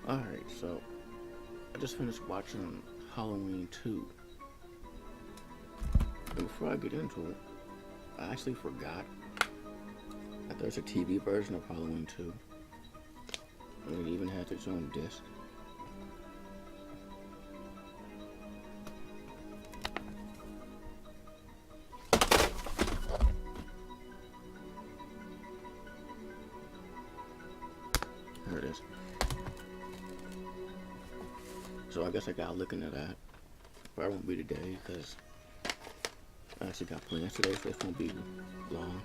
Alright, so I just finished watching Halloween 2. And before I get into it, I actually forgot that there's a TV version of Halloween 2. And it even has its own disc. There it is. So I guess I gotta look into that. But I won't be today because I actually got plans today, so this won't be long.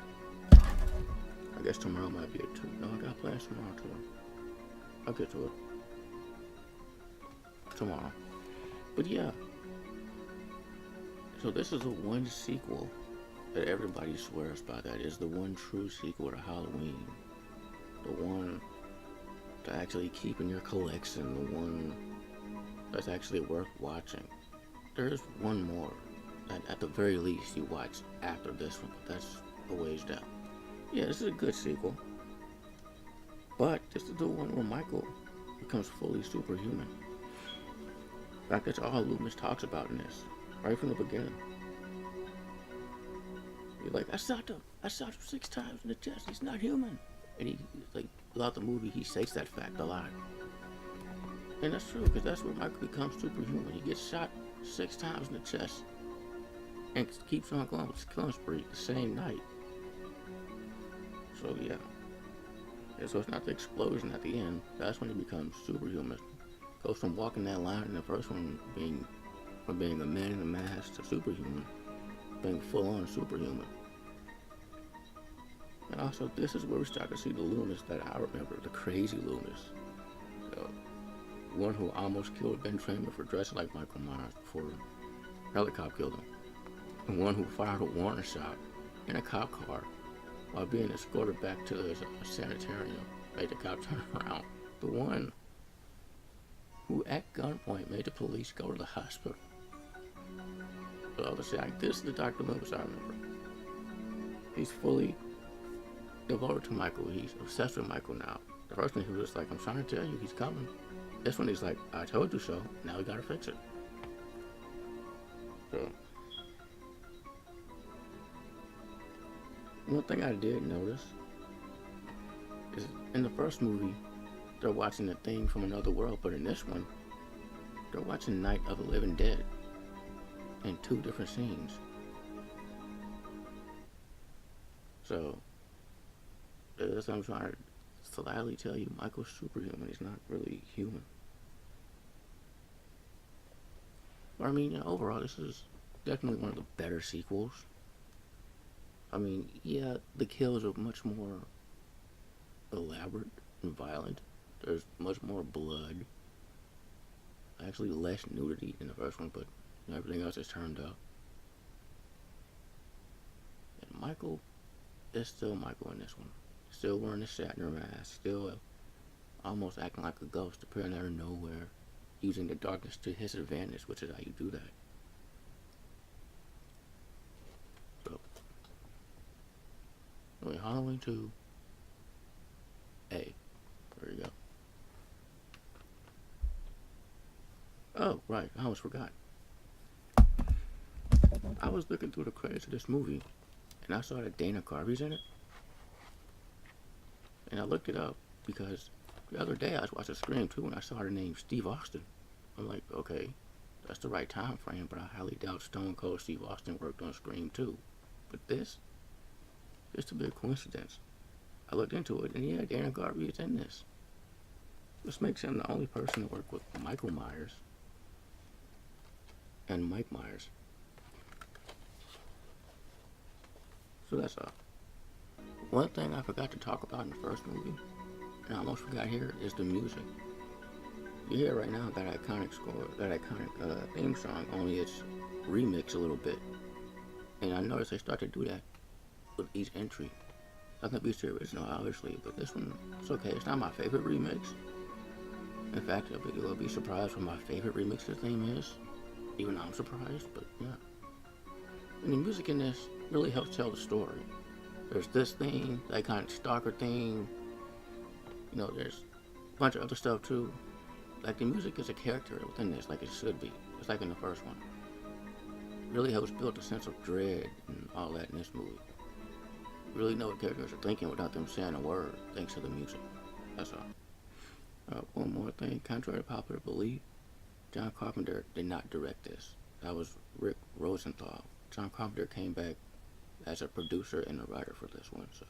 I guess tomorrow might be it too. No, I got plans tomorrow too. I'll get to it tomorrow. But yeah, so this is the one sequel that everybody swears by. That is the one true sequel to Halloween. The one to actually keep in your collection. The one that's actually worth watching. There's one more that at the very least you watch after this one, but that's a ways down. Yeah, this is a good sequel. But this is the one where Michael becomes fully superhuman. In fact, that's all Loomis talks about in this, right from the beginning. He's like, I shot him 6 times in the chest. He's not human. And he, like, throughout the movie, he states that fact a lot. And that's true, because that's where Michael becomes superhuman. He gets shot 6 times in the chest and keeps on going with his killing spree the same night. So, yeah. And so it's not the explosion at the end. That's when he becomes superhuman. Goes from walking that line in the first one from being a man in a mask to superhuman, being full-on superhuman. And also, this is where we start to see the Loomis that I remember, the crazy Loomis. So, one who almost killed Ben Tramer for dressing like Michael Myers before a helicopter killed him. And one who fired a warning shot in a cop car while being escorted back to a sanitarium, made the cop turn around. The one who at gunpoint made the police go to the hospital. So I was saying, this is the Dr. Loomis I remember. He's fully devoted to Michael. He's obsessed with Michael now. The first one he was just like, I'm trying to tell you, he's coming. This one he's like, I told you so, now we gotta fix it. So, one thing I did notice is in the first movie, they're watching the thing from another world, but in this one, they're watching Night of the Living Dead in 2 different scenes. So, that's what I'm trying to slyly tell you. Michael's superhuman. He's not really human. But I mean, overall, this is definitely one of the better sequels. I mean, yeah, the kills are much more elaborate and violent. There's much more blood. Actually, less nudity in the first one, but everything else is turned up. And Michael is still Michael in this one. Still wearing the Shatner mask. Still almost acting like a ghost, appearing out of nowhere. Using the darkness to his advantage, which is how you do that. So, anyway, Halloween 2. A. There you go. Oh, right, I almost forgot. I was looking through the credits of this movie, and I saw that Dana Carvey's in it. And I looked it up, because the other day I was watching Scream 2, and I saw the name Steve Austin. I'm like, okay, that's the right time frame, but I highly doubt Stone Cold Steve Austin worked on Scream 2. But this to be a coincidence. I looked into it, and yeah, Dana Carvey is in this. This makes him the only person to work with Michael Myers and Mike Myers. So that's all. One thing I forgot to talk about in the first movie, and I almost forgot here, is the music. You hear right now that iconic score, that iconic theme song, only it's remixed a little bit. And I noticed they start to do that with each entry. Nothing beats the original, obviously, but this one, it's okay. It's not my favorite remix. In fact, you'll be surprised what my favorite remix the theme is. Even I'm surprised, but yeah. And the music in this really helps tell the story. There's this theme, that kind of stalker theme. You know, there's a bunch of other stuff too. like the music is a character within this, like it should be. It's like in the first one. Really helps build a sense of dread and all that in this movie. Really know what characters are thinking without them saying a word, thanks to the music. That's all. One more thing, contrary to popular belief, John Carpenter did not direct this. That was Rick Rosenthal. John Carpenter came back as a producer and a writer for this one, so